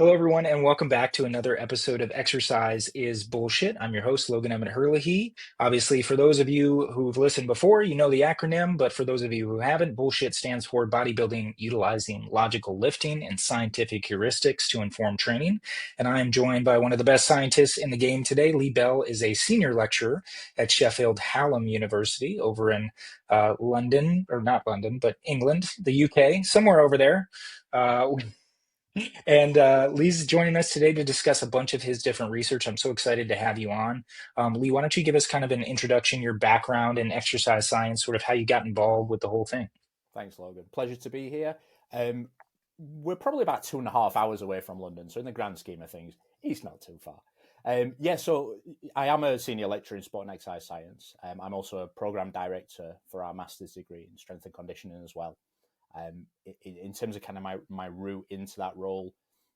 Hello, everyone, and welcome back to another episode of Exercise is Bullshit. I'm your host, Logan Emmett Herlihy. Obviously, for those of you who've listened before, you know the acronym, but for those of you who haven't, bullshit stands for bodybuilding utilizing logical lifting and scientific heuristics to inform training. And I am joined by one of the best scientists in the game today. Lee Bell is a senior lecturer at Sheffield Hallam University over in London, or not London, but England, the UK, somewhere over there. Uh, and Lee's joining us today to discuss a bunch of his different research. I'm so excited to have you on. Lee, why don't you give us kind of an introduction, your background in exercise science, sort of how you got involved with the whole thing? Thanks, Logan. Pleasure to be here. We're probably about 2.5 hours away from London, so in the grand scheme of things, it's not too far. So I am a senior lecturer in sport and exercise science. I'm also a program director for our master's degree in strength and conditioning as well. In terms of kind of my route into that role,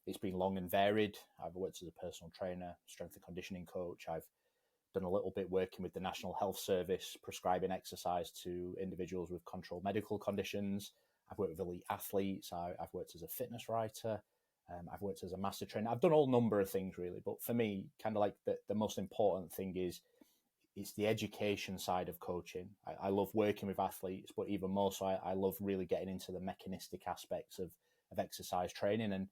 it's been long and varied. I've worked as a personal trainer, strength and conditioning coach. I've done a little bit working with the National Health Service, prescribing exercise to individuals with controlled medical conditions. I've worked with elite athletes. I've worked as a fitness writer. I've worked as a master trainer. I've done all number of things really, but for me, kind of like the most important thing is it's the education side of coaching. I love working with athletes, but even more so, I love really getting into the mechanistic aspects of exercise training and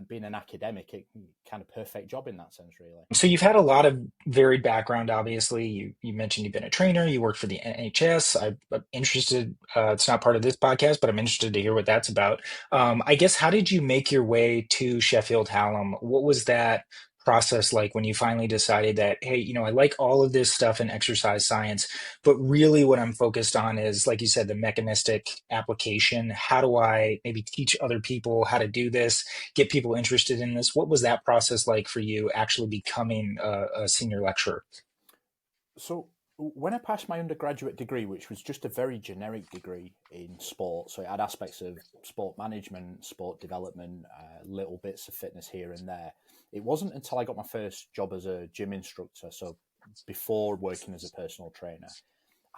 being an academic, it kind of perfect job in that sense, really. So you've had a lot of varied background, obviously. You mentioned you've been a trainer, you worked for the NHS. I'm interested, it's not part of this podcast, but I'm interested to hear what that's about. I guess, how did you make your way to Sheffield Hallam? What was that process like when you finally decided that, hey, I like all of this stuff in exercise science, but really what I'm focused on is, like you said, the mechanistic application. How do I maybe teach other people how to do this? Get people interested in this. What was that process like for you actually becoming a senior lecturer? So when I passed my undergraduate degree, which was just a very generic degree in sport, so it had aspects of sport management, sport development, little bits of fitness here and there. It wasn't until I got my first job as a gym instructor, so before working as a personal trainer,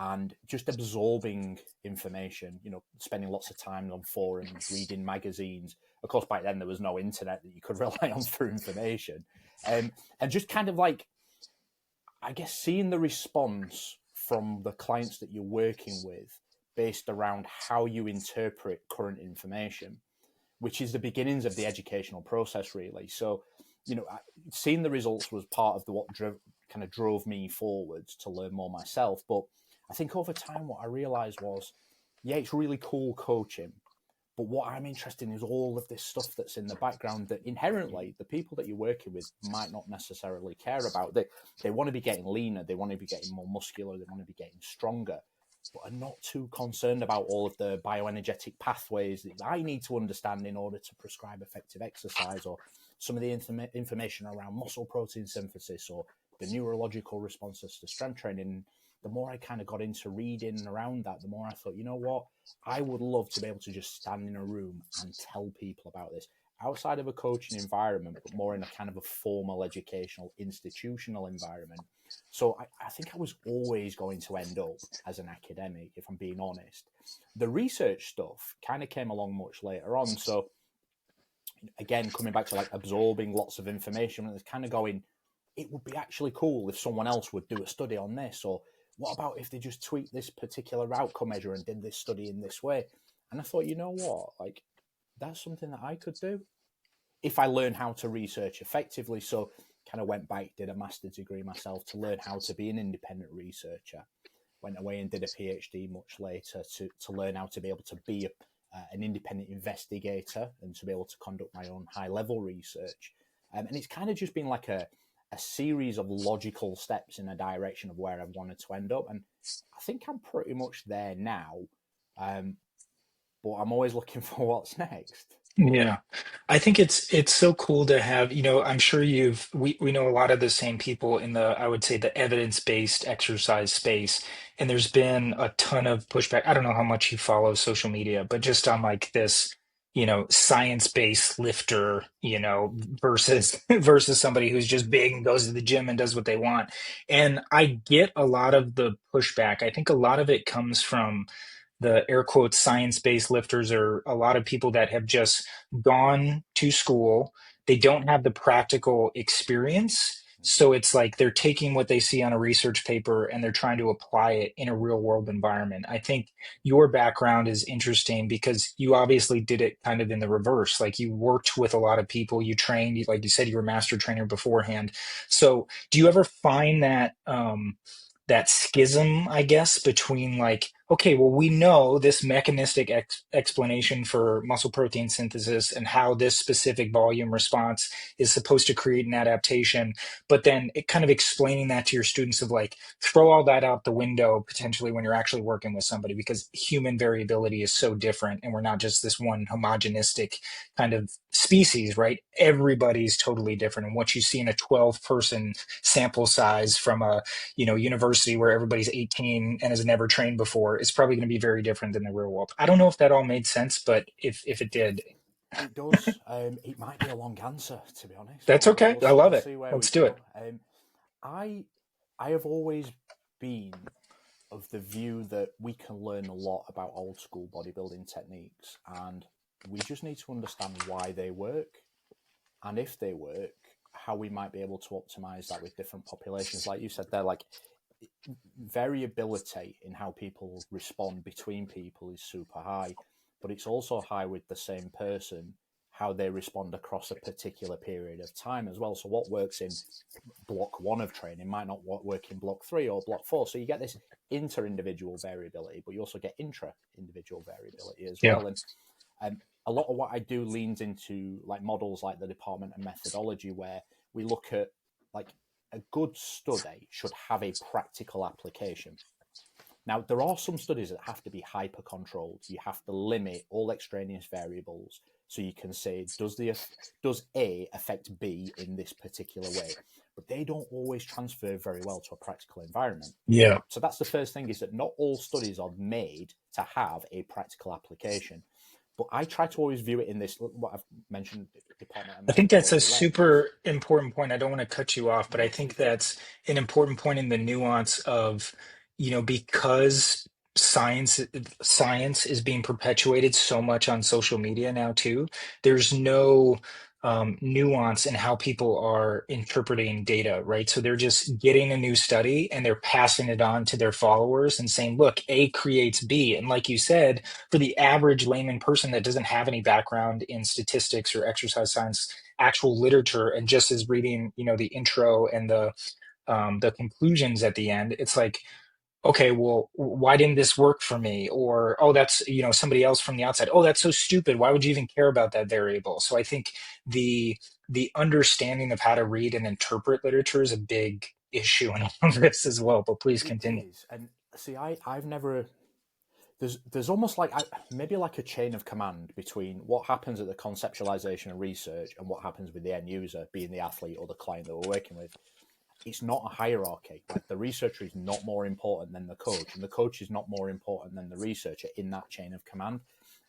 and just absorbing information, spending lots of time on forums, reading magazines. Of course, back then there was no internet that you could rely on for information. And just kind of like, I guess, seeing the response from the clients that you're working with based around how you interpret current information, which is the beginnings of the educational process, really. So, seeing the results was part of what kind of drove me forwards to learn more myself. But I think over time, what I realized was, yeah, it's really cool coaching, but what I'm interested in is all of this stuff that's in the background that inherently the people that you're working with might not necessarily care about. They want to be getting leaner, they want to be getting more muscular, they want to be getting stronger, but are not too concerned about all of the bioenergetic pathways that I need to understand in order to prescribe effective exercise, or some of the information around muscle protein synthesis or the neurological responses to strength training. The more I kind of got into reading around that, the more I thought, you know what, I would love to be able to just stand in a room and tell people about this outside of a coaching environment, but more in a kind of a formal educational institutional environment. So I think I was always going to end up as an academic, if I'm being honest. The research stuff kind of came along much later on. So again, coming back to like absorbing lots of information, and it's kind of going, it would be actually cool if someone else would do a study on this, or what about if they just tweak this particular outcome measure and did this study in this way? And I thought, you know what, like, that's something that I could do if I learn how to research effectively. So kind of went back, did a master's degree myself to learn how to be an independent researcher. Went away and did a PhD much later to learn how to be able to be an independent investigator and to be able to conduct my own high level research. And it's kind of just been like a series of logical steps in a direction of where I wanted to end up. And I think I'm pretty much there now. But I'm always looking for what's next. Yeah. I think it's so cool to have, I'm sure we know a lot of the same people in the, I would say, the evidence-based exercise space. And there's been a ton of pushback. I don't know how much you follow social media, but just on like this, science-based lifter, versus somebody who's just big and goes to the gym and does what they want. And I get a lot of the pushback. I think a lot of it comes from the air quotes science-based lifters, are a lot of people that have just gone to school, they don't have the practical experience. So it's like they're taking what they see on a research paper and they're trying to apply it in a real world environment. I think your background is interesting because you obviously did it kind of in the reverse. Like you worked with a lot of people, you trained, like you said, you were a master trainer beforehand. So do you ever find that that schism, I guess, between like, okay, well, we know this mechanistic explanation for muscle protein synthesis and how this specific volume response is supposed to create an adaptation, but then it kind of explaining that to your students of like, throw all that out the window potentially when you're actually working with somebody because human variability is so different and we're not just this one homogenistic kind of species, right? Everybody's totally different. And what you see in a 12-person sample size from a university where everybody's 18 and has never trained before is probably going to be very different than the real world. I don't know if that all made sense, but if it did, It does. It might be a long answer, to be honest. that's okay. I We'll love it. see where we Let's do go. it. I I have always been of the view that we can learn a lot about old school bodybuilding techniques, and we just need to understand why they work, and if they work, how we might be able to optimize that with different populations. Like you said, they're like variability in how people respond between people is super high, but it's also high with the same person, how they respond across a particular period of time as well. So what works in block one of training might not work in block three or block four. So you get this inter-individual variability, but you also get intra-individual variability as Yeah. well. And a lot of what I do leans into like models like the department and methodology, where we look at like a good study should have a practical application. Now, there are some studies that have to be hyper controlled. You have to limit all extraneous variables so you can say, does A affect B in this particular way? But they don't always transfer very well to a practical environment. Yeah. So that's the first thing, is that not all studies are made to have a practical application. But I try to always view it in this, what I've mentioned, department and I think that's a methodology lens. super important point. I don't want to cut you off, but I No, please think do. that's an important point in the nuance of, because science is being perpetuated so much on social media now too. There's no nuance in how people are interpreting data, right? So they're just getting a new study and they're passing it on to their followers and saying, look, A creates B. And like you said, for the average layman person that doesn't have any background in statistics or exercise science, actual literature, and just is reading, the intro and the conclusions at the end, it's like, okay, well, why didn't this work for me? Or, oh, that's, somebody else from the outside. Oh, that's so stupid. Why would you even care about that variable? So I think the the understanding of how to read and interpret literature is a big issue in all of this as well. But please It continue. is. And see, I've never, there's almost like maybe like a chain of command between what happens at the conceptualization and research and what happens with the end user, being the athlete or the client that we're working with. It's not a hierarchy. Like the researcher is not more important than the coach, and the coach is not more important than the researcher in that chain of command.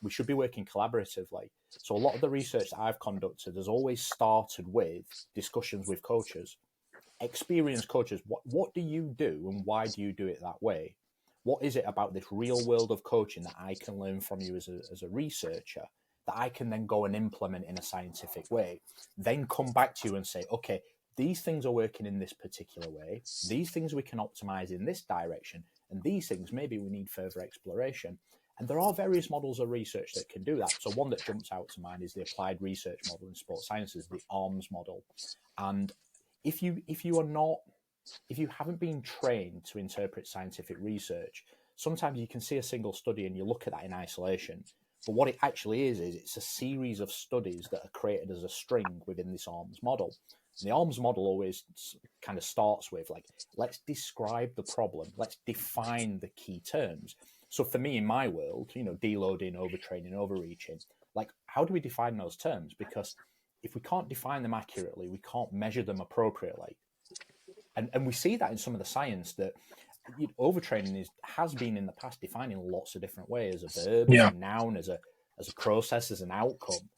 We should be working collaboratively. So a lot of the research that I've conducted has always started with discussions with coaches, experienced coaches. What do you do and why do you do it that way? What is it about this real world of coaching that I can learn from you as a researcher that I can then go and implement in a scientific way? Then come back to you and say, okay, these things are working in this particular way. These things we can optimize in this direction. And these things, maybe we need further exploration. And there are various models of research that can do that. So one that jumps out to mind is the applied research model in sports sciences, the ARMS model. And if you haven't been trained to interpret scientific research, sometimes you can see a single study and you look at that in isolation. But what it actually is it's a series of studies that are created as a string within this ARMS model. And the ARMS model always kind of starts with like, let's describe the problem, let's define the key terms. So for me, in my world, deloading, overtraining, overreaching, like how do we define those terms? Because if we can't define them accurately, we can't measure them appropriately. And we see that in some of the science that overtraining has been in the past defined in lots of different ways, as a verb, as a Yeah. noun, as a process, as an outcome.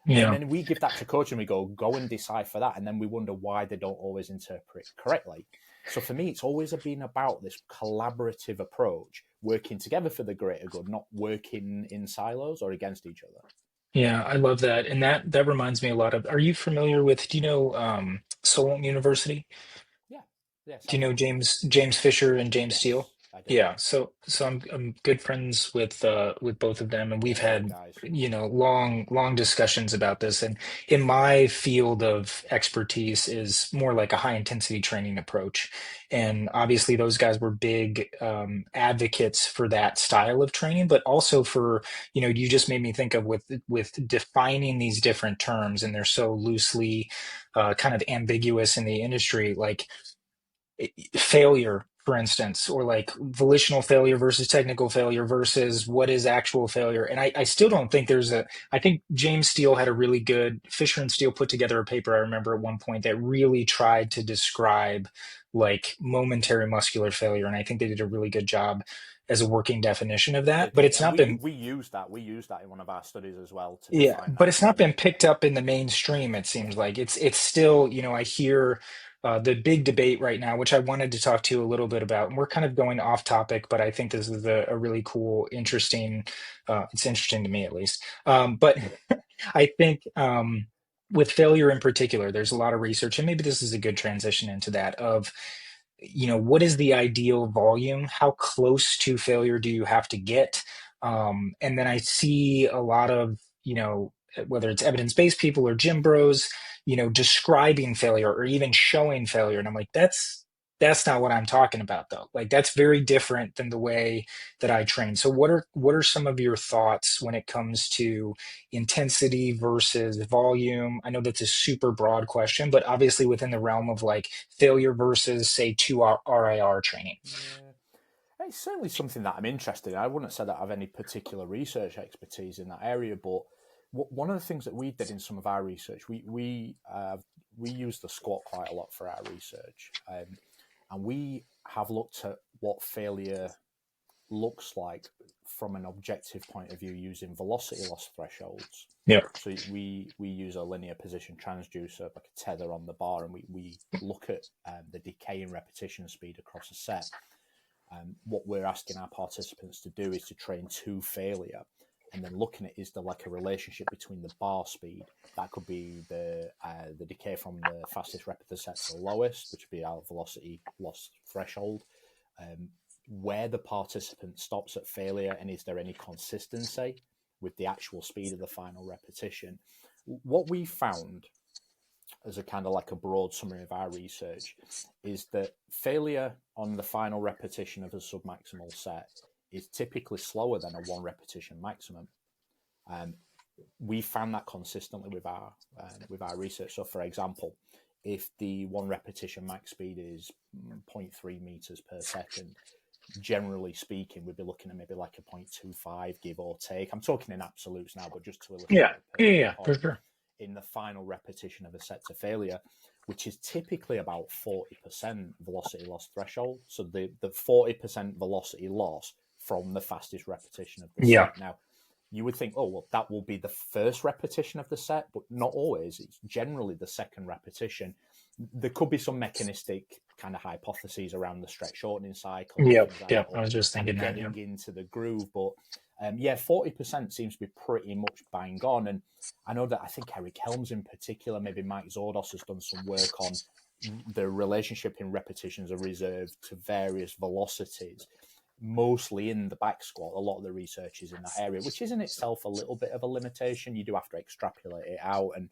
And Yeah. then we give that to coach and we go and decipher that. And then we wonder why they don't always interpret correctly. So for me, it's always been about this collaborative approach, working together for the greater good, not working in silos or against each other. Yeah, I love that. And that reminds me a lot of, are you familiar with, do you know Solon University? Yeah, yeah, Do you sounds know familiar. James Fisher and James Steele? Yes, I do. Yeah, so I'm good friends with both of them, and we've Yeah, great had guys. long discussions about this. And in my field of expertise is more like a high intensity training approach, and obviously those guys were big advocates for that style of training, but also for you just made me think of with defining these different terms, and they're so loosely kind of ambiguous in the industry, like failure, for instance, or like volitional failure versus technical failure versus what is actual failure. And I still don't think I think James Steele had a really good, Fisher and Steele put together a paper, I remember at one point, that really tried to describe like momentary muscular failure. And I think they did a really good job as a working definition of They that. But did, it's and not been we used that. We used that in one of our studies as well to yeah, define but that it's not term. been picked up in the mainstream, it Yeah, seems like. It's still, I hear the big debate right now, which I wanted to talk to you a little bit about. And we're kind of going off topic, but I think this is a really cool, interesting, it's interesting to me at least. But I think with failure in particular, there's a lot of research, and maybe this is a good transition into that of what is the ideal volume? How close to failure do you have to get? And then I see a lot of, whether it's evidence-based people or gym bros, describing failure or even showing failure. And I'm like, that's not what I'm talking about though. Like that's very different than the way that I train. So what are some of your thoughts when it comes to intensity versus volume? I know that's a super broad question, but obviously within the realm of like failure versus say two RIR training. yeah. It's certainly something that I'm interested in. I wouldn't say that I have any particular research expertise in that area, but one of the things that we did in some of our research, we use the squat quite a lot for our research, and we have looked at what failure looks like from an objective point of view using velocity loss thresholds. Yeah. So we use a linear position transducer, like a tether on the bar, and we look at the decay in repetition speed across a set. What we're asking our participants to do is to train to failure, and then looking at is there like a relationship between the bar speed, that could be the decay from the fastest rep of the set to the lowest, which would be our velocity loss threshold, um, where the participant stops at failure, and is there any consistency with the actual speed of the final repetition. What we found as a kind of like a broad summary of our research is that failure on the final repetition of a submaximal set is typically slower than a one repetition maximum. Um, we found that consistently with our research. So, for example, if the one repetition max speed is zero point 0.3 meters per second, generally speaking, we'd be looking at maybe like a 0.25 give or take. I'm talking in absolutes now, but just to Yeah. illustrate Yeah. the Yeah, for point, sure. in the final repetition of a set to failure, which is typically about 40% velocity loss threshold. So the 40% velocity loss from the fastest repetition of the Yeah. set. Now, you would think, oh, well, that will be the first repetition of the set, but not always. It's generally the second repetition. There could be some mechanistic kind of hypotheses around the stretch shortening cycle and Yep. things like that, Yep. I or was just kind of thinking that. getting Yep. into the groove. But yeah, 40% seems to be pretty much bang on. And I know that I think Eric Helms in particular, maybe Mike Zordos has done some work on the relationship in repetitions are reserved to various velocities, mostly in the back squat. A lot of the research is in that area, which is in itself a little bit of a limitation. You do have to extrapolate it out, and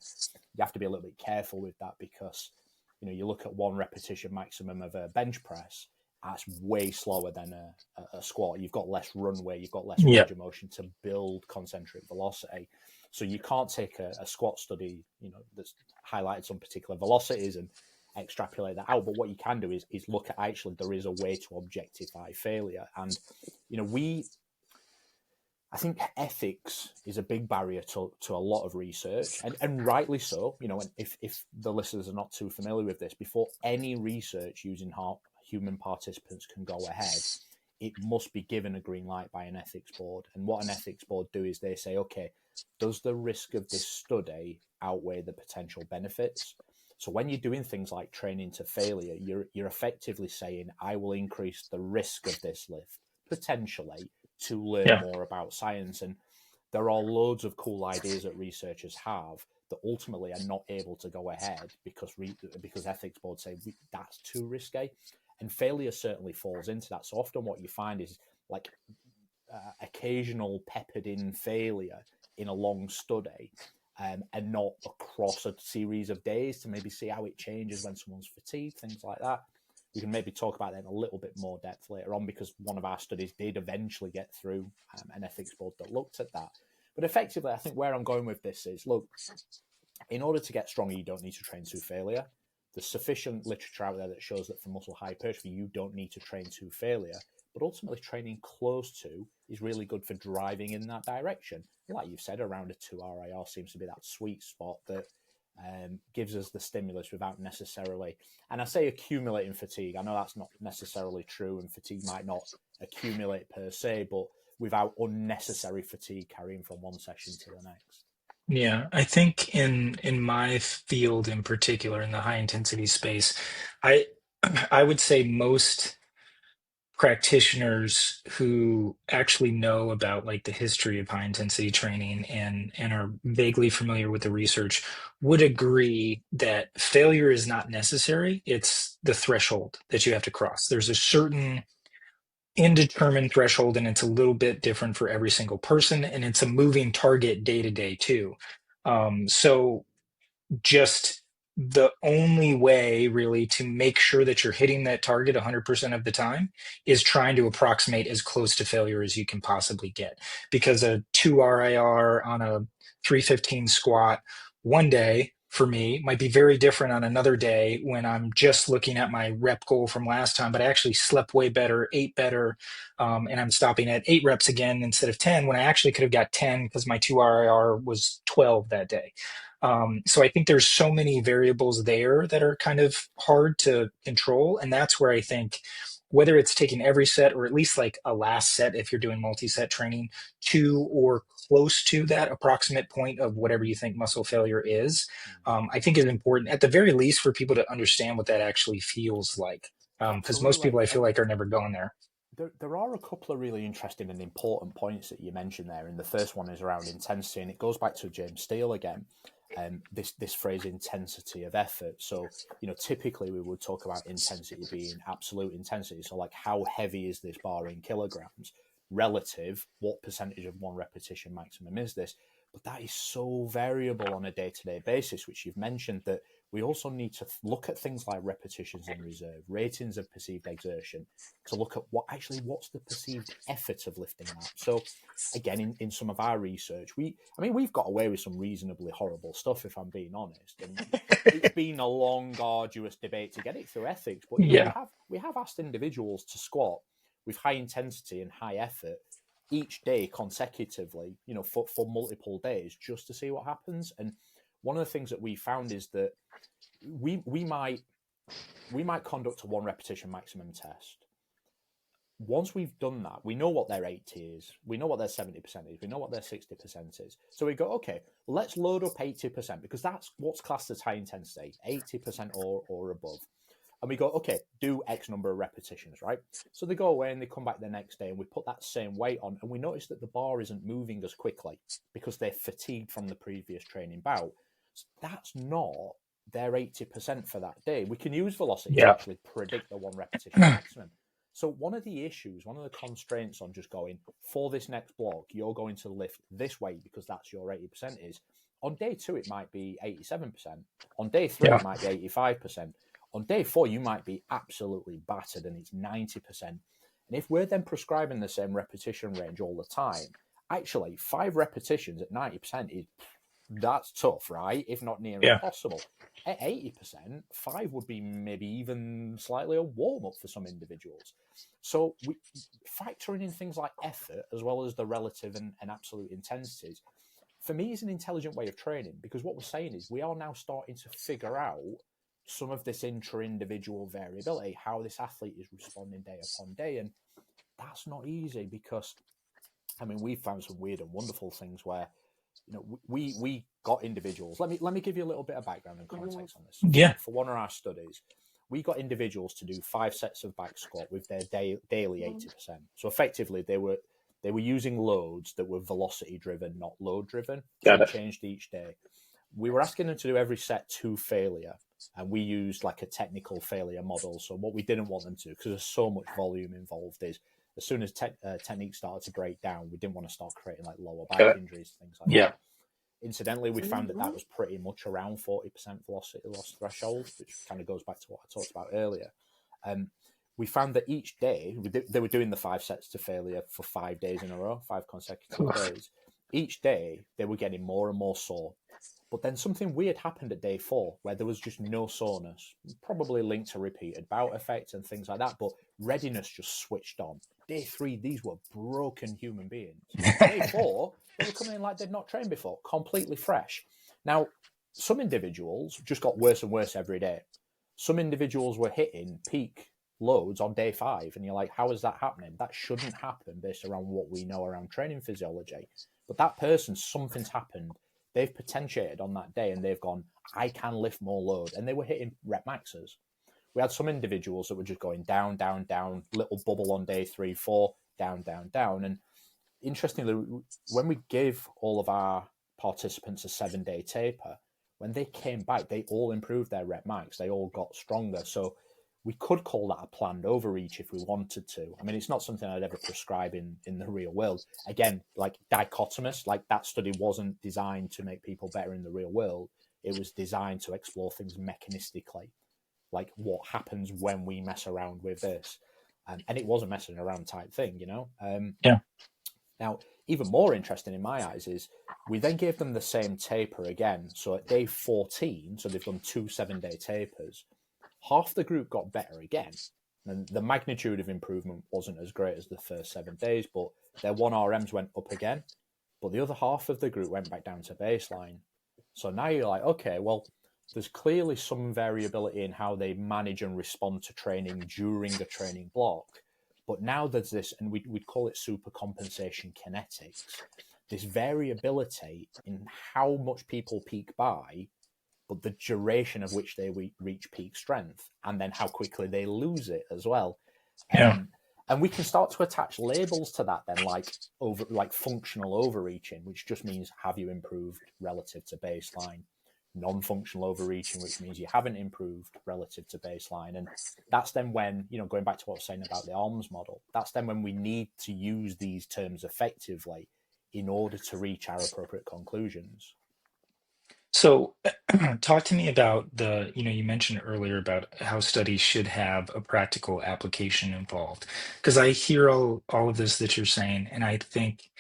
you have to be a little bit careful with that because you look at one repetition maximum of a bench press. That's way slower than a squat. You've got less runway, you've got less range Yep. of motion to build concentric velocity. So you can't take a squat study, that's highlighted some particular velocities and extrapolate that out. But what you can do is look at actually there is a way to objectify failure. And, we I think ethics is a big barrier to a lot of research, and rightly so. And if the listeners are not too familiar with this, before any research using human participants can go ahead, it must be given a green light by an ethics board. And what an ethics board do is they say, okay, does the risk of this study outweigh the potential benefits? So when you're doing things like training to failure, you're effectively saying, I will increase the risk of this lift potentially to learn Yeah. more about science. And there are loads of cool ideas that researchers have that ultimately are not able to go ahead because ethics boards say that's too risky, and failure certainly falls into that. So often what you find is like occasional peppered in failure in a long study, and not across a series of days to maybe see how it changes when someone's fatigued, things like that. We can maybe talk about that in a little bit more depth later on, because one of our studies did eventually get through an ethics board that looked at that. But effectively, I think where I'm going with this is, look, in order to get stronger, you don't need to train to failure. There's sufficient literature out there that shows that for muscle hypertrophy, you don't need to train to failure. But ultimately, training close to is really good for driving in that direction. Like you've said, around a 2 RIR seems to be that sweet spot that gives us the stimulus without necessarily, and I say accumulating fatigue. I know that's not necessarily true, and fatigue might not accumulate per se, but without unnecessary fatigue carrying from one session to the next. Yeah, I think in my field in particular, in the high intensity space, I I would say most practitioners who actually know about like the history of high intensity training and are vaguely familiar with the research would agree that failure is not necessary. It's the threshold that you have to cross. There's a certain indeterminate threshold, and it's a little bit different for every single person, and it's a moving target day to day too. So just the only way really to make sure that you're hitting that target 100% of the time is trying to approximate as close to failure as you can possibly get, because a 2 RIR on a 315 squat one day for me might be very different on another day when I'm just looking at my rep goal from last time, but I actually slept way better, ate better, and I'm stopping at 8 reps again instead of 10, when I actually could have got 10 because my 2 RIR was 12 that day. So I think there's so many variables there that are kind of hard to control. And that's where I think whether it's taking every set or at least like a last set, if you're doing multi-set training, to or close to that approximate point of whatever you think muscle failure is, I think is important at the very least for people to understand what that actually feels like. Because most people Absolutely. I feel And like are never going there. there are a couple of really interesting and important points that you mentioned there. And the first one is around intensity, and it goes back to James Steele again. This phrase, intensity of effort. So, typically we would talk about intensity being absolute intensity. So, like, how heavy is this bar in kilograms relative? What percentage of one repetition maximum is this? But that is so variable on a day-to-day basis, which you've mentioned, that we also need to look at things like repetitions in reserve, ratings of perceived exertion, to look at what's the perceived effort of lifting that. So again, in some of our research, we've got away with some reasonably horrible stuff, if I'm being honest. And it's been a long, arduous debate to get it through ethics. But Yeah. we have asked individuals to squat with high intensity and high effort each day consecutively, for multiple days, just to see what happens. And one of the things that we found is that we might conduct a one repetition maximum test. Once we've done that, we know what their 80 is, we know what their 70% is, we know what their 60% is. So we go, okay, let's load up 80%, because that's what's classed as high intensity, 80% or above. And we go, okay, do X number of repetitions, right? So they go away and they come back the next day, and we put that same weight on, and we notice that the bar isn't moving as quickly because they're fatigued from the previous training bout. So that's not their 80% for that day. We can use velocity to Yeah. actually predict the one repetition maximum. So one of the issues, one of the constraints on just going, for this next block, you're going to lift this weight because that's your 80% is, on day 2, it might be 87%. On day 3, Yeah. it might be 85%. On day 4, you might be absolutely battered and it's 90%. And if we're then prescribing the same repetition range all the time, actually 5 repetitions at 90% that's tough, right? If not near Yeah. impossible. At 80%, 5 would be maybe even slightly a warm-up for some individuals. So we factoring in things like effort as well as the relative and absolute intensities, for me, is an intelligent way of training, because what we're saying is we are now starting to figure out some of this intra-individual variability, how this athlete is responding day upon day. And that's not easy, because, we've found some weird and wonderful things where, we got individuals. Let me give you a little bit of background and context on this. So Yeah. for one of our studies, we got individuals to do 5 sets of back squat with their daily 80%. So effectively, They were using loads that were velocity driven, not load driven. So Got it it. changed each day. We were asking them to do every set to failure, and we used like a technical failure model. So what we didn't want them to, because there's so much volume involved, is as soon as techniques started to break down, we didn't want to start creating like lower Got back it. injuries, things like Yeah. that. Incidentally, we found that was pretty much around 40% velocity loss threshold, which kind of goes back to what I talked about earlier. We found that each day, they were doing the 5 sets to failure for 5 days in a row, 5 consecutive days. Each day, they were getting more and more sore. But then something weird happened at day 4 where there was just no soreness, probably linked to repeated bout effects and things like that. But readiness just switched on. Day 3, these were broken human beings. Day 4, they were coming in like they'd not trained before, completely fresh. Now, some individuals just got worse and worse every day. Some individuals were hitting peak loads on day 5, and you're like, how is that happening? That shouldn't happen based around what we know around training physiology. But that person, something's happened. They've potentiated on that day and they've gone, I can lift more load. And they were hitting rep maxes. We had some individuals that were just going down, down, down, little bubble on day 3, 4, down, down, down. And interestingly, when we gave all of our participants a 7-day taper, when they came back, they all improved their rep max. They all got stronger. So we could call that a planned overreach if we wanted to. I mean, it's not something I'd ever prescribe in the real world. Again, like dichotomous, like that study wasn't designed to make people better in the real world. It was designed to explore things mechanistically, like what happens when we mess around with this. And it was a messing around type thing, you know? Yeah. Now, even more interesting in my eyes is we then gave them the same taper again. So at day 14, so they've done 2 7-day tapers, half the group got better again. And the magnitude of improvement wasn't as great as the first 7 days, but their 1RMs went up again. But the other half of the group went back down to baseline. So now you're like, okay, well, there's clearly some variability in how they manage and respond to training during a training block. But now there's this, and we'd call it supercompensation kinetics, this variability in how much people peak by, but the duration of which they reach peak strength, and then how quickly they lose it as well. Yeah. And we can start to attach labels to that then, like functional overreaching, which just means have you improved relative to baseline, non-functional overreaching, which means you haven't improved relative to baseline. And that's then when, you know, going back to what I was saying about the ARMS model, that's then when we need to use these terms effectively in order to reach our appropriate conclusions. So, talk to me about you mentioned earlier about how studies should have a practical application involved. Because I hear all of this that you're saying, and I think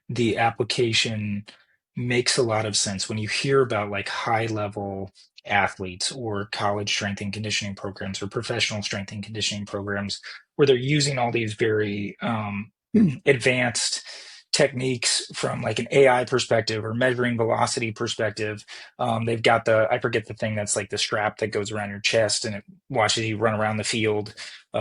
the application makes a lot of sense when you hear about like high level athletes or college strength and conditioning programs or professional strength and conditioning programs where they're using all these very advanced techniques from like an AI perspective or measuring velocity perspective. They've got I forget the thing that's like the strap that goes around your chest and it watches you run around the field,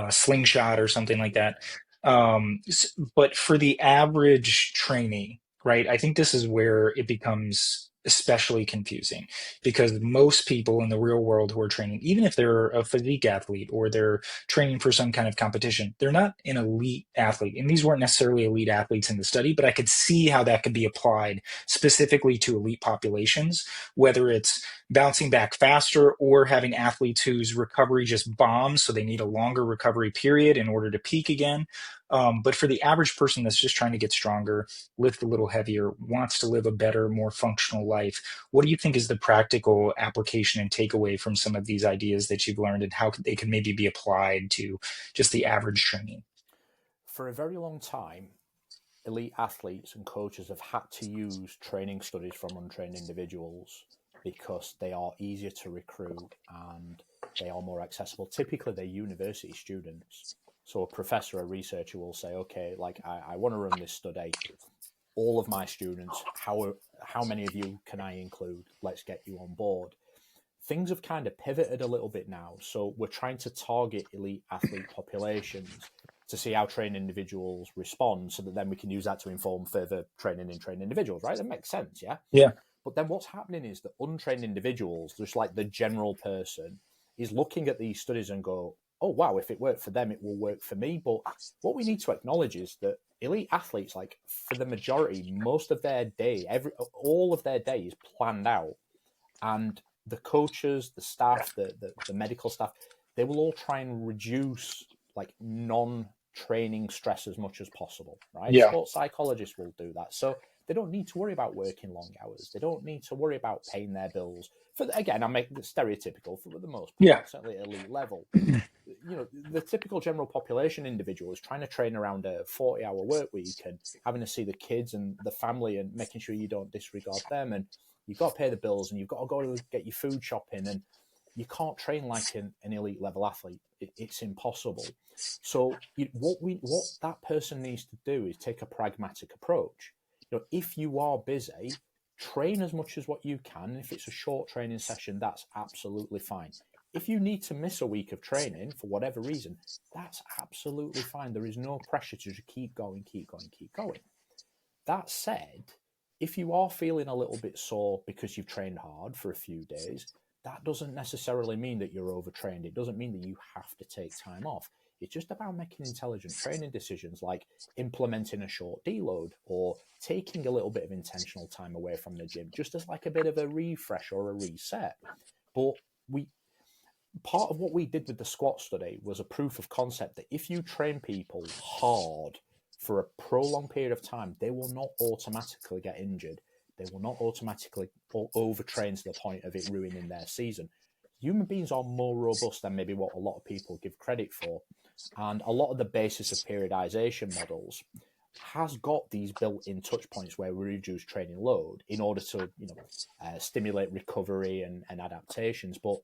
slingshot or something like that. But for the average trainee, right, I think this is where it becomes especially confusing because most people in the real world who are training, even if they're a physique athlete or they're training for some kind of competition, they're not an elite athlete. And these weren't necessarily elite athletes in the study, but I could see how that could be applied specifically to elite populations, whether it's bouncing back faster or having athletes whose recovery just bombs, so they need a longer recovery period in order to peak again. But for the average person that's just trying to get stronger, lift a little heavier, wants to live a better, more functional life, what do you think is the practical application and takeaway from some of these ideas that you've learned and how they can maybe be applied to just the average training? For a very long time, elite athletes and coaches have had to use training studies from untrained individuals because they are easier to recruit and they are more accessible. Typically, they're university students. So a professor or researcher will say, okay, like I want to run this study. All of my students, how many of you can I include? Let's get you on board. Things have kind of pivoted a little bit now. So we're trying to target elite athlete populations to see how trained individuals respond so that then we can use that to inform further training in trained individuals, right? That makes sense, yeah? Yeah. But then what's happening is that untrained individuals, just like the general person, is looking at these studies and go, oh, wow, if it worked for them, it will work for me. But what we need to acknowledge is that elite athletes, like for the majority, most of their day, all of their day is planned out, and the coaches, the staff, the medical staff, they will all try and reduce like non-training stress as much as possible, right? Yeah. Sports psychologists will do that. So they don't need to worry about working long hours. They don't need to worry about paying their bills. Again, I'm making it stereotypical for the most Yeah. part, certainly at elite level. The typical general population individual is trying to train around a 40-hour work week and having to see the kids and the family and making sure you don't disregard them. And you've got to pay the bills and you've got to go to get your food shopping, and you can't train like an elite level athlete. It's impossible. So what that person needs to do is take a pragmatic approach. If you are busy, train as much as what you can. If it's a short training session, that's absolutely fine. If you need to miss a week of training for whatever reason, that's absolutely fine. There is no pressure to just keep going, keep going, keep going. That said, if you are feeling a little bit sore because you've trained hard for a few days, that doesn't necessarily mean that you're overtrained. It doesn't mean that you have to take time off. It's just about making intelligent training decisions, like implementing a short deload or taking a little bit of intentional time away from the gym, just as like a bit of a refresh or a reset. But part of what we did with the squat study was a proof of concept that if you train people hard for a prolonged period of time, they will not automatically get injured. They will not automatically overtrain to the point of it ruining their season. Human beings are more robust than maybe what a lot of people give credit for. And a lot of the basis of periodization models has got these built-in touch points where we reduce training load in order to, stimulate recovery and adaptations. But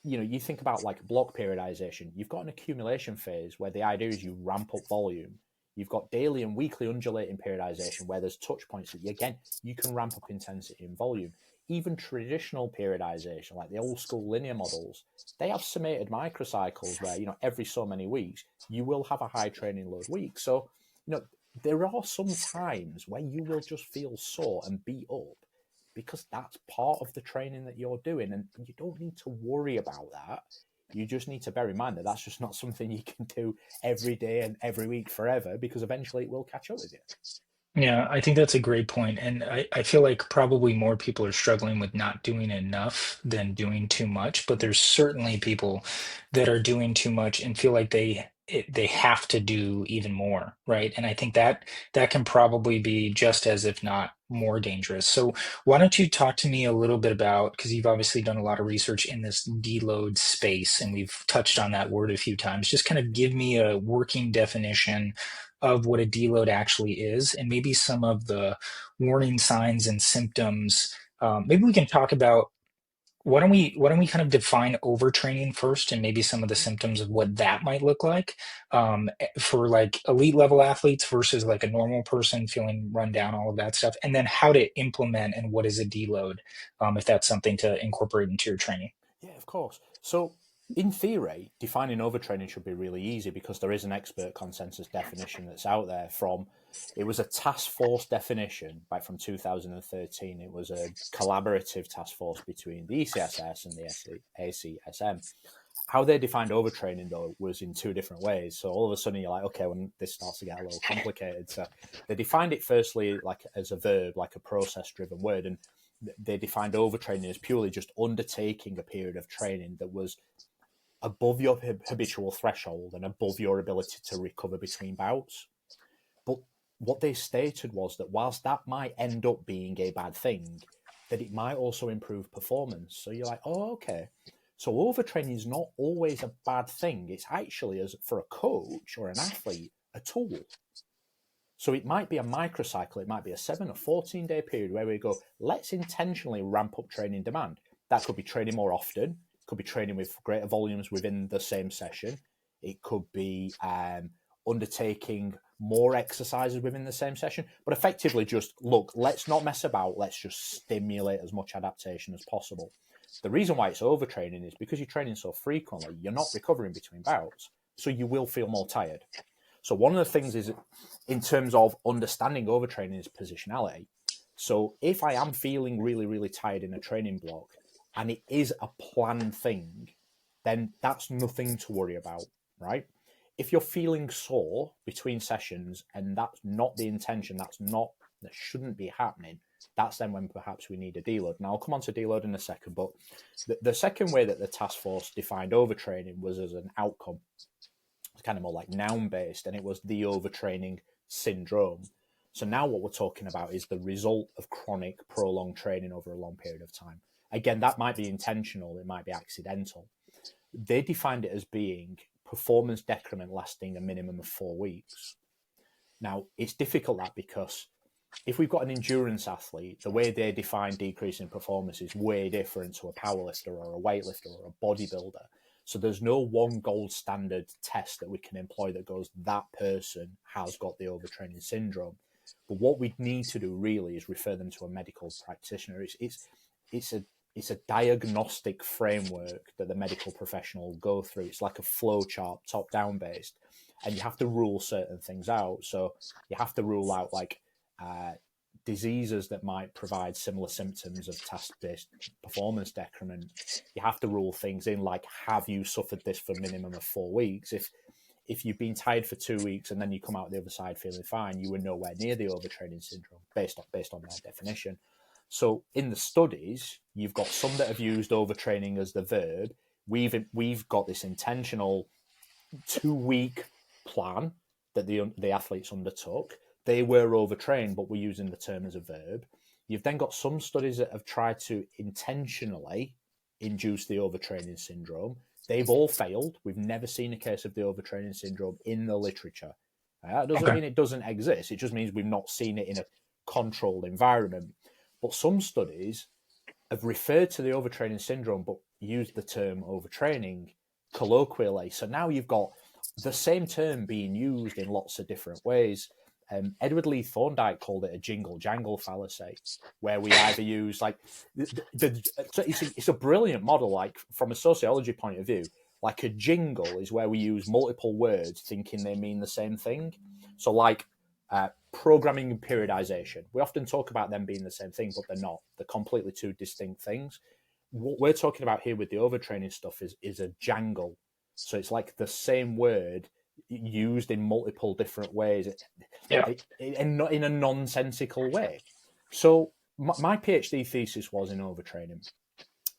you think about like block periodization, you've got an accumulation phase where the idea is you ramp up volume. You've got daily and weekly undulating periodization where there's touch points that, again, you can ramp up intensity and volume. Even traditional periodization, like the old school linear models, they have summated microcycles where, every so many weeks, you will have a high training load week. So, there are some times where you will just feel sore and beat up because that's part of the training that you're doing, and you don't need to worry about that. You just need to bear in mind that that's just not something you can do every day and every week forever, because eventually it will catch up with you. Yeah, I think that's a great point. And I feel like probably more people are struggling with not doing enough than doing too much. But there's certainly people that are doing too much and feel like they have to do even more, right? And I think that can probably be just as, if not more dangerous. So why don't you talk to me a little bit about, because you've obviously done a lot of research in this deload space, and we've touched on that word a few times. Just kind of give me a working definition of what a deload actually is, and maybe some of the warning signs and symptoms. Maybe we can talk about, why don't we kind of define overtraining first, and maybe some of the symptoms of what that might look like, for like elite level athletes versus like a normal person feeling run down, all of that stuff, and then how to implement and what is a deload, if that's something to incorporate into your training. Yeah, of course. So, in theory, defining overtraining should be really easy because there is an expert consensus definition that's out there from, it was a task force definition back from 2013. It was a collaborative task force between the ECSS and the ACSM. How they defined overtraining, though, was in two different ways. So all of a sudden you're like, okay, when this starts to get a little complicated. So they defined it firstly like as a verb, like a process-driven word, and they defined overtraining as purely just undertaking a period of training that was above your habitual threshold and above your ability to recover between bouts. But what they stated was that whilst that might end up being a bad thing, that it might also improve performance. So you're like, oh, okay. So overtraining is not always a bad thing. It's actually, as for a coach or an athlete, a tool. So it might be a microcycle, it might be a 7 or 14-day period where we go, let's intentionally ramp up training demand. That could be training more often, could be training with greater volumes within the same session. It could be undertaking more exercises within the same session, but effectively just, look, let's not mess about, let's just stimulate as much adaptation as possible. The reason why it's overtraining is because you're training so frequently, you're not recovering between bouts, so you will feel more tired. So one of the things is, in terms of understanding overtraining, is positionality. So if I am feeling really, really tired in a training block and it is a planned thing, then that's nothing to worry about, right? if you're feeling sore between sessions and that's not the intention, that shouldn't be happening, that's then when perhaps we need a deload. Now, I'll come on to deload in a second, but the second way that the task force defined overtraining was as an outcome. It's kind of more like noun-based, and it was the overtraining syndrome. So now what we're talking about is the result of chronic, prolonged training over a long period of time. Again, that might be intentional, it might be accidental. They defined it as being performance decrement lasting a minimum of 4 weeks. Now, it's difficult that because if we've got an endurance athlete, the way they define decrease in performance is way different to a powerlifter or a weightlifter or a bodybuilder. So there's no one gold standard test that we can employ that goes, that person has got the overtraining syndrome. But what we need to do really is refer them to a medical practitioner. It's a diagnostic framework that the medical professional will go through. It's like a flow chart, top-down based, and you have to rule certain things out. So you have to rule out like diseases that might provide similar symptoms of task-based performance decrement. You have to rule things in like, have you suffered this for a minimum of 4 weeks? If you've been tired for 2 weeks and then you come out the other side feeling fine, you were nowhere near the overtraining syndrome based on their definition. So in the studies, you've got some that have used overtraining as the verb. We've got this intentional 2-week plan that the athletes undertook. They were overtrained, but we're using the term as a verb. You've then got some studies that have tried to intentionally induce the overtraining syndrome. They've all failed. We've never seen a case of the overtraining syndrome in the literature. That doesn't mean it doesn't exist. It just means we've not seen it in a controlled environment. But some studies have referred to the overtraining syndrome, but used the term overtraining colloquially. So now you've got the same term being used in lots of different ways. Edward Lee Thorndike called it a jingle-jangle fallacy, where we either use like it's a brilliant model. Like from a sociology point of view, like a jingle is where we use multiple words thinking they mean the same thing. So like programming and periodization, we often talk about them being the same thing, but they're not. They're completely two distinct things. What we're talking about here with the overtraining stuff is a jangle. So it's like the same word used in multiple different ways, and not in a nonsensical way. So my PhD thesis was in overtraining,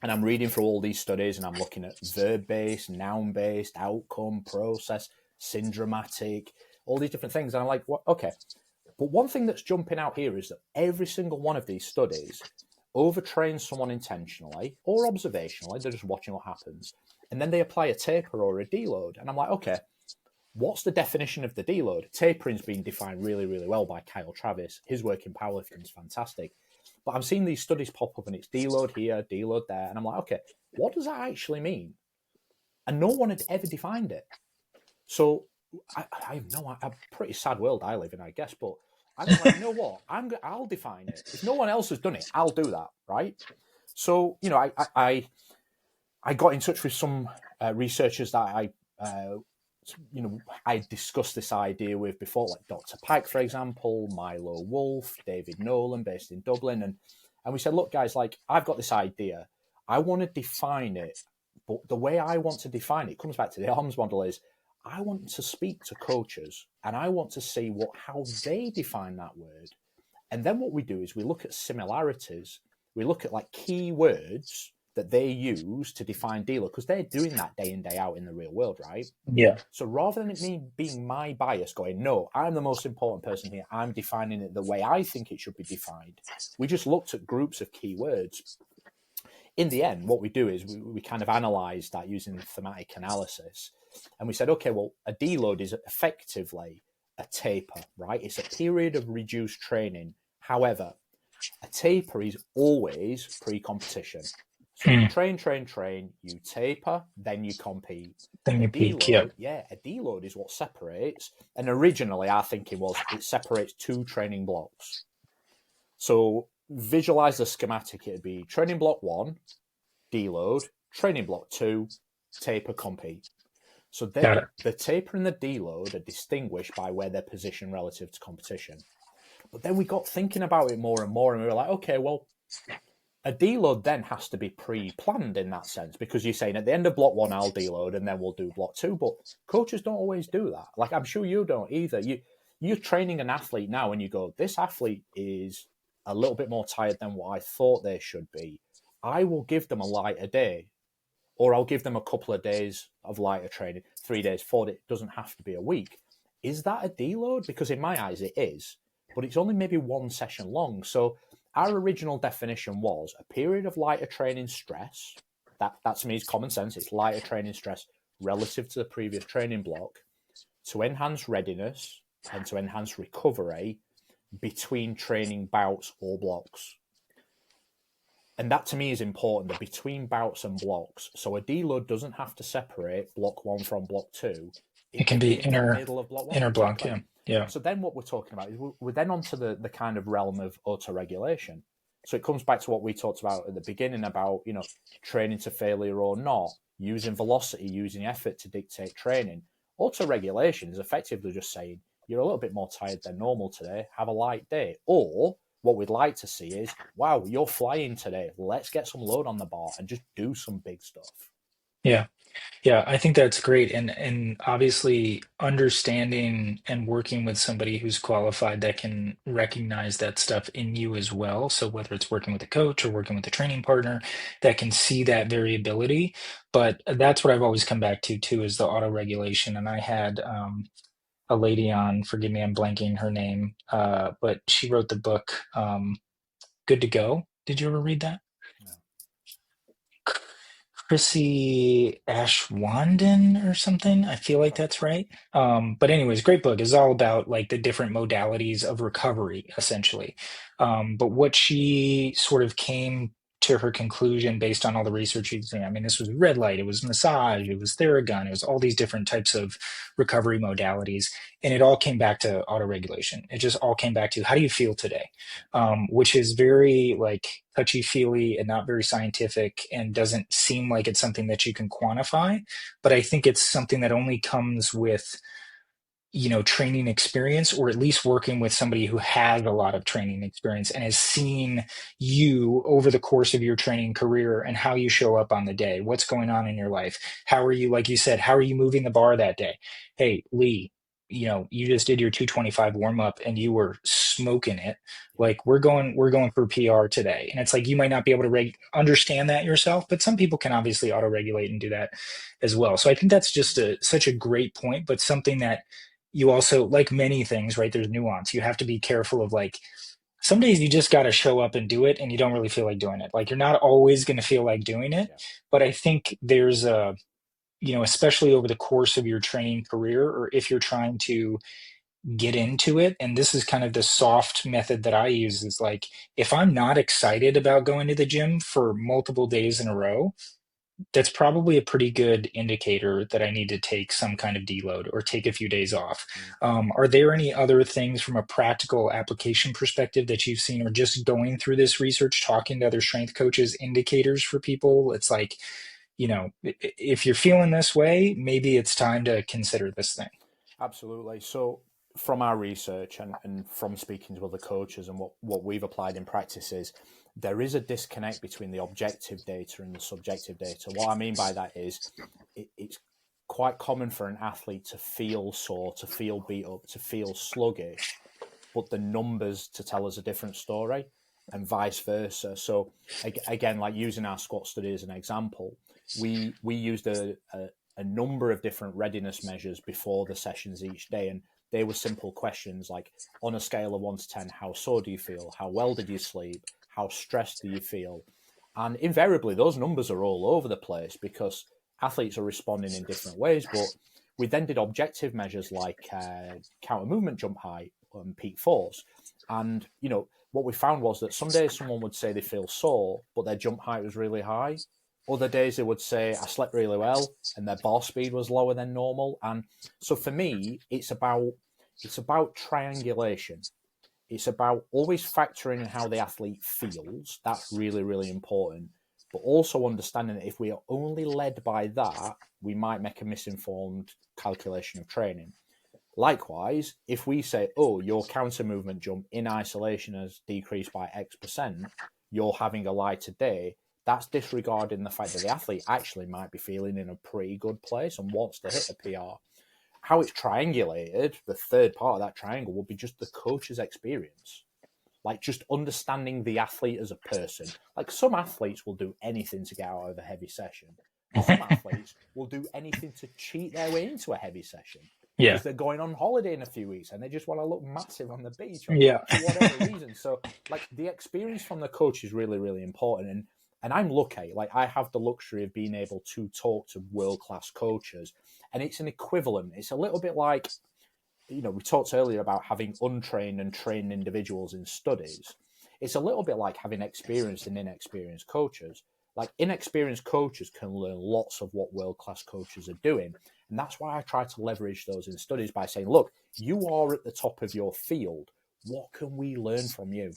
and I'm reading through all these studies, and I'm looking at verb-based, noun-based, outcome, process, syndromatic, all these different things, and I'm like, what? Okay. But one thing that's jumping out here is that every single one of these studies overtrains someone intentionally or observationally. They're just watching what happens, and then they apply a taper or a deload, and I'm like, okay, what's the definition of the deload? Tapering's been defined really, really well by Kyle Travis. His work in powerlifting is fantastic. But I'm seeing these studies pop up and it's deload here, deload there. And I'm like, okay, what does that actually mean? And no one had ever defined it. So I know a pretty sad world I live in, I guess. But I'm like, you know what? I'll define it. If no one else has done it, I'll do that, right? So, you know, I got in touch with some researchers that I discussed this idea with before, like Dr. Pike, for example, Milo Wolf, David Nolan, based in Dublin. And we said, look, guys, like, I've got this idea. I want to define it. But the way I want to define it comes back to the arms model is I want to speak to coaches and I want to see how they define that word. And then what we do is we look at similarities. We look at like key words that they use to define dealer, because they're doing that day in, day out in the real world, right? Yeah. So rather than it me being my bias going, no, I'm the most important person here, I'm defining it the way I think it should be defined, we just looked at groups of keywords. In the end, what we do is we kind of analyze that using thematic analysis. And we said, okay, well, a deload is effectively a taper, right? It's a period of reduced training. However, a taper is always pre-competition. So you train, you taper, then you compete. Then you peak, yeah. A deload is what separates. And originally our thinking was it separates two training blocks. So visualize the schematic. It'd be training block 1, deload, training block 2, taper, compete. So the taper and the deload are distinguished by where they're positioned relative to competition. But then we got thinking about it more and more, and we were like, okay, well, a deload then has to be pre-planned in that sense, because you're saying at the end of block 1 I'll deload and then we'll do block 2, but coaches don't always do that. Like, I'm sure you don't either. You're training an athlete now and you go, this athlete is a little bit more tired than what I thought they should be. I will give them a lighter day, or I'll give them a couple of days of lighter training, 3 days, 4 days. It doesn't have to be a week. Is that a deload? Because in my eyes it is, but it's only maybe one session long. So our original definition was a period of lighter training stress. That to me is common sense. It's lighter training stress relative to the previous training block to enhance readiness and to enhance recovery between training bouts or blocks. And that to me is important, the between bouts and blocks. So a deload doesn't have to separate block 1 from block 2. It It can can be be in the middle of block 1. inner block. Exactly. Yeah. Yeah. So then what we're talking about is we're then onto the kind of realm of auto-regulation. So it comes back to what we talked about at the beginning about, training to failure or not, using velocity, using effort to dictate training. Auto-regulation is effectively just saying, you're a little bit more tired than normal today, have a light day. Or what we'd like to see is, wow, you're flying today. Let's get some load on the bar and just do some big stuff. Yeah. Yeah, I think that's great. And obviously understanding and working with somebody who's qualified that can recognize that stuff in you as well. So whether it's working with a coach or working with a training partner that can see that variability. But that's what I've always come back to too, is the auto regulation. And I had a lady on, forgive me, I'm blanking her name, but she wrote the book Good to Go. Did you ever read that? Yeah. Chrissy Ashwanden or something. I feel like that's right. But anyways, great book. Is all about like the different modalities of recovery, essentially. But what she sort of came to her conclusion based on all the research she's doing. I mean, this was red light, it was massage, it was Theragun, it was all these different types of recovery modalities. And it all came back to autoregulation. It just all came back to how do you feel today? Which is very like touchy feely and not very scientific and doesn't seem like it's something that you can quantify. But I think it's something that only comes with training experience, or at least working with somebody who has a lot of training experience and has seen you over the course of your training career and how you show up on the day, what's going on in your life. How are you, like you said, how are you moving the bar that day? Hey, Lee, you just did your 225 warm up and you were smoking it. Like we're going for PR today. And it's like, you might not be able to understand that yourself, but some people can obviously auto regulate and do that as well. So I think that's just such a great point, but something that you also, like many things, right? There's nuance. You have to be careful of like, some days you just got to show up and do it and you don't really feel like doing it. Like you're not always going to feel like doing it. Yeah. But I think there's especially over the course of your training career, or if you're trying to get into it, and this is kind of the soft method that I use, is like, if I'm not excited about going to the gym for multiple days in a row, that's probably a pretty good indicator that I need to take some kind of deload or take a few days off. Are there any other things from a practical application perspective that you've seen, or just going through this research, talking to other strength coaches, indicators for people? It's like, if you're feeling this way, maybe it's time to consider this thing. Absolutely. So from our research and from speaking to other coaches and what we've applied in practice is there is a disconnect between the objective data and the subjective data. What I mean by that is it's quite common for an athlete to feel sore, to feel beat up, to feel sluggish, but the numbers to tell us a different story, and vice versa. So again, like using our squat study as an example, we used a number of different readiness measures before the sessions each day, and they were simple questions like, on a scale of 1 to 10, how sore do you feel? How well did you sleep? How stressed do you feel? And invariably, those numbers are all over the place because athletes are responding in different ways. But we then did objective measures like counter movement jump height and peak force. And, what we found was that some days someone would say they feel sore, but their jump height was really high. Other days they would say, I slept really well, and their bar speed was lower than normal. And so for me, it's about triangulation. It's about always factoring in how the athlete feels. That's really, really important. But also understanding that if we are only led by that, we might make a misinformed calculation of training. Likewise, if we say, oh, your counter movement jump in isolation has decreased by X%, you're having a lighter day, that's disregarding the fact that the athlete actually might be feeling in a pretty good place and wants to hit the PR. How it's triangulated, the third part of that triangle will be just the coach's experience. Like just understanding the athlete as a person. Like some athletes will do anything to get out of a heavy session. Some athletes will do anything to cheat their way into a heavy session Yeah. because they're going on holiday in a few weeks and they just want to look massive on the beach or Yeah. for whatever reason. So like the experience from the coach is really, really important. And I'm lucky, like I have the luxury of being able to talk to world-class coaches. And it's an equivalent. It's a little bit like, we talked earlier about having untrained and trained individuals in studies. It's a little bit like having experienced and inexperienced coaches. Like inexperienced coaches can learn lots of what world-class coaches are doing. And that's why I try to leverage those in studies by saying, look, you are at the top of your field. What can we learn from you?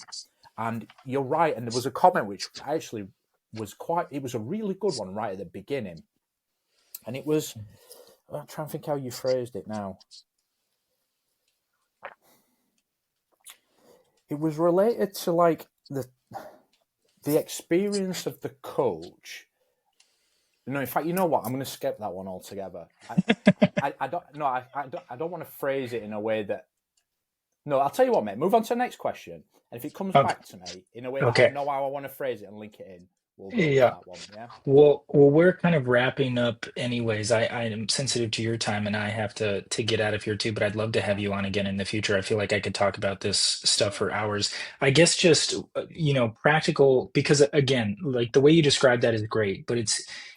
And you're right. And there was a comment which actually it was a really good one right at the beginning. And it was, I'm trying to think how you phrased it now. It was related to like the experience of the coach. No, in fact, you know what? I'm going to skip that one altogether. I don't want to phrase it in a way that. No, I'll tell you what, mate. Move on to the next question, and if it comes Okay. back to me in a way that I Okay. know how I want to phrase it and link it in, we'll go with Yeah. that one. Yeah. Well, we're kind of wrapping up anyways. I am sensitive to your time and I have to get out of here too, but I'd love to have you on again in the future. I feel like I could talk about this stuff for hours. I guess just, practical, because again, like the way you described that is great, but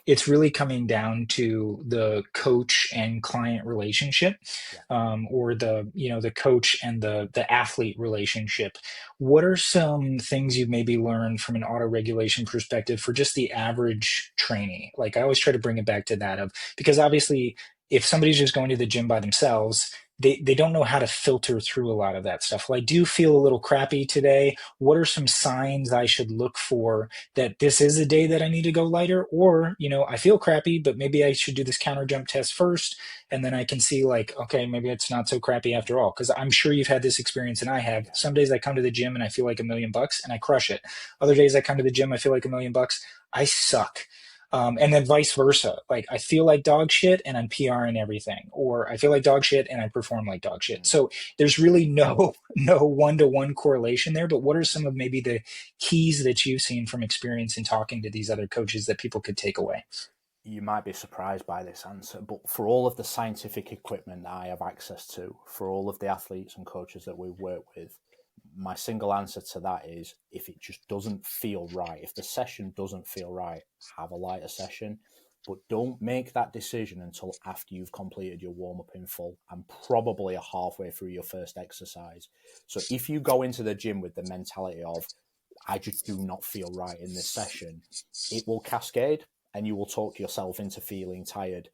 it's really coming down to the coach and client relationship, Yeah. or the coach and the athlete relationship. What are some things you've maybe learned from an auto regulation perspective for just the average trainee? Like I always try to bring it back to that of because obviously if somebody's just going to the gym by themselves, they don't know how to filter through a lot of that stuff. Well, I do feel a little crappy today. What are some signs I should look for that this is a day that I need to go lighter? Or, I feel crappy, but maybe I should do this counter jump test first and then I can see like, okay, maybe it's not so crappy after all. Because I'm sure you've had this experience, and I have. Yeah. Some days I come to the gym and I feel like $1,000,000 and I crush it. Other days I come to the gym, I feel like $1,000,000, I suck. And then vice versa. Like I feel like dog shit and I'm PRing everything, or I feel like dog shit and I perform like dog shit. So there's really no no one-to-one correlation there. But what are some of maybe the keys that you've seen from experience in talking to these other coaches that people could take away? You might be surprised by this answer, but for all of the scientific equipment that I have access to, for all of the athletes and coaches that we work with, my single answer to that is if it just doesn't feel right, if the session doesn't feel right, have a lighter session, but don't make that decision until after you've completed your warm-up in full and probably are halfway through your first exercise. So if you go into the gym with the mentality of, I just do not feel right in this session, it will cascade and you will talk yourself into feeling tired.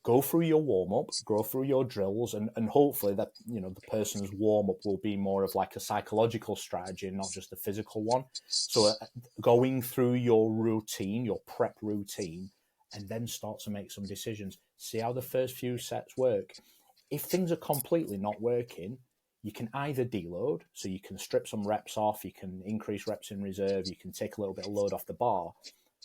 Go through your warm-up, go through your drills, and hopefully that the person's warm-up will be more of like a psychological strategy and not just a physical one. So going through your routine, your prep routine, and then start to make some decisions. See how the first few sets work. If things are completely not working, you can either deload, so you can strip some reps off, you can increase reps in reserve, you can take a little bit of load off the bar.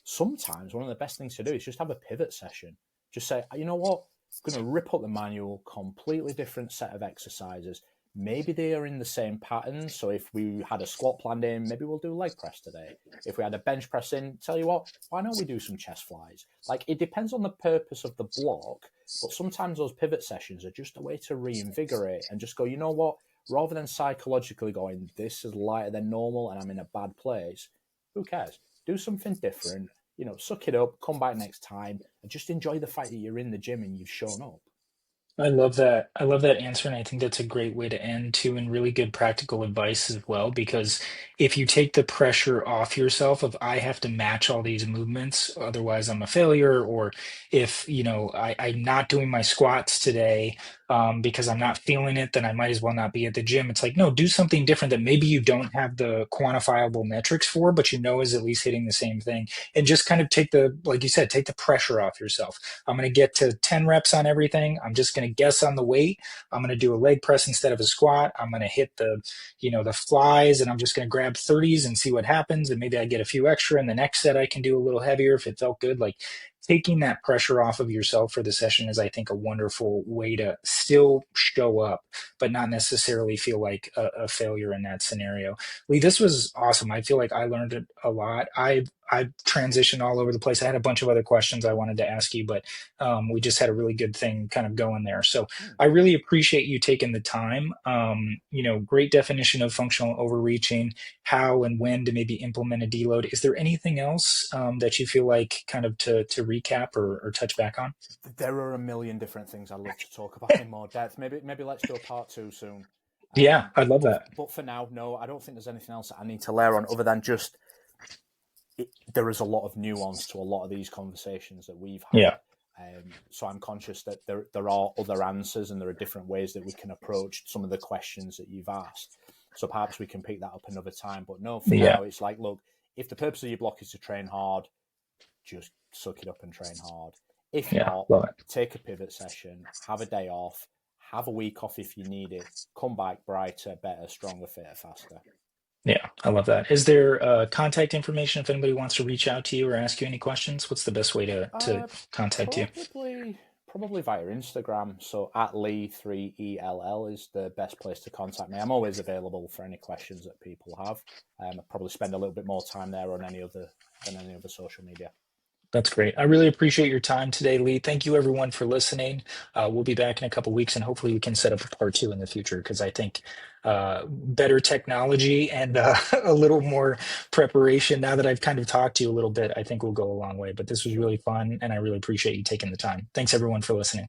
Sometimes one of the best things to do is just have a pivot session. Just say, you know what, I'm going to rip up the manual, completely different set of exercises. Maybe they are in the same pattern. So if we had a squat planned in, maybe we'll do leg press today. If we had a bench press in, tell you what, why don't we do some chest flies? Like it depends on the purpose of the block, but sometimes those pivot sessions are just a way to reinvigorate and just go, you know what, rather than psychologically going, this is lighter than normal and I'm in a bad place, who cares? Do something different, suck it up, come back next time, and just enjoy the fact that you're in the gym and you've shown up. I love that. I love that answer, and I think that's a great way to end too, and really good practical advice as well. Because if you take the pressure off yourself of I have to match all these movements, otherwise I'm a failure, or if I'm not doing my squats today, because I'm not feeling it, then I might as well not be at the gym. It's like, no, do something different that maybe you don't have the quantifiable metrics for, but you know is at least hitting the same thing. And just kind of take the, like you said, take the pressure off yourself. I'm going to get to 10 reps on everything. I'm just going to guess on the weight. I'm going to do a leg press instead of a squat. I'm going to hit the flies, and I'm just going to grab 30s and see what happens. And maybe I get a few extra. And the next set I can do a little heavier if it felt good. Like taking that pressure off of yourself for the session is, I think, a wonderful way to still show up, but not necessarily feel like a failure in that scenario. Lee, this was awesome. I feel like I learned a lot. I transitioned all over the place. I had a bunch of other questions I wanted to ask you, but we just had a really good thing kind of going there. So Hmm. I really appreciate you taking the time. Great definition of functional overreaching, how and when to maybe implement a deload. Is there anything else that you feel like kind of to recap or touch back on? There are a million different things I'd love to talk about in more depth. Maybe let's do a part two soon. Yeah, I love But that. but for now, no, I don't think there's anything else that I need to layer on other than just there is a lot of nuance to a lot of these conversations that we've had. Yeah, So I'm conscious that there are other answers and there are different ways that we can approach some of the questions that you've asked. So perhaps we can pick that up another time. But no, for yeah, now, it's like, look, if the purpose of your block is to train hard, just suck it up and train hard. If yeah, not, love it. take a pivot session, have a day off, have a week off if you need it, come back brighter, better, stronger, fitter, faster. Yeah, I love that. Is there contact information if anybody wants to reach out to you or ask you any questions? What's the best way to Uh, contact you? probably via Instagram. So at Lee3ELL is the best place to contact me. I'm always available for any questions that people have. I probably spend a little bit more time there on any other than any other social media. That's great. I really appreciate your time today, Lee. Thank you, everyone, for listening. We'll be back in a couple weeks, and hopefully, we can set up a part two in the future because I think better technology and a little more preparation. Now that I've kind of talked to you a little bit, I think will go a long way. But this was Sure. really fun, and I really appreciate you taking the time. Thanks, everyone, for listening.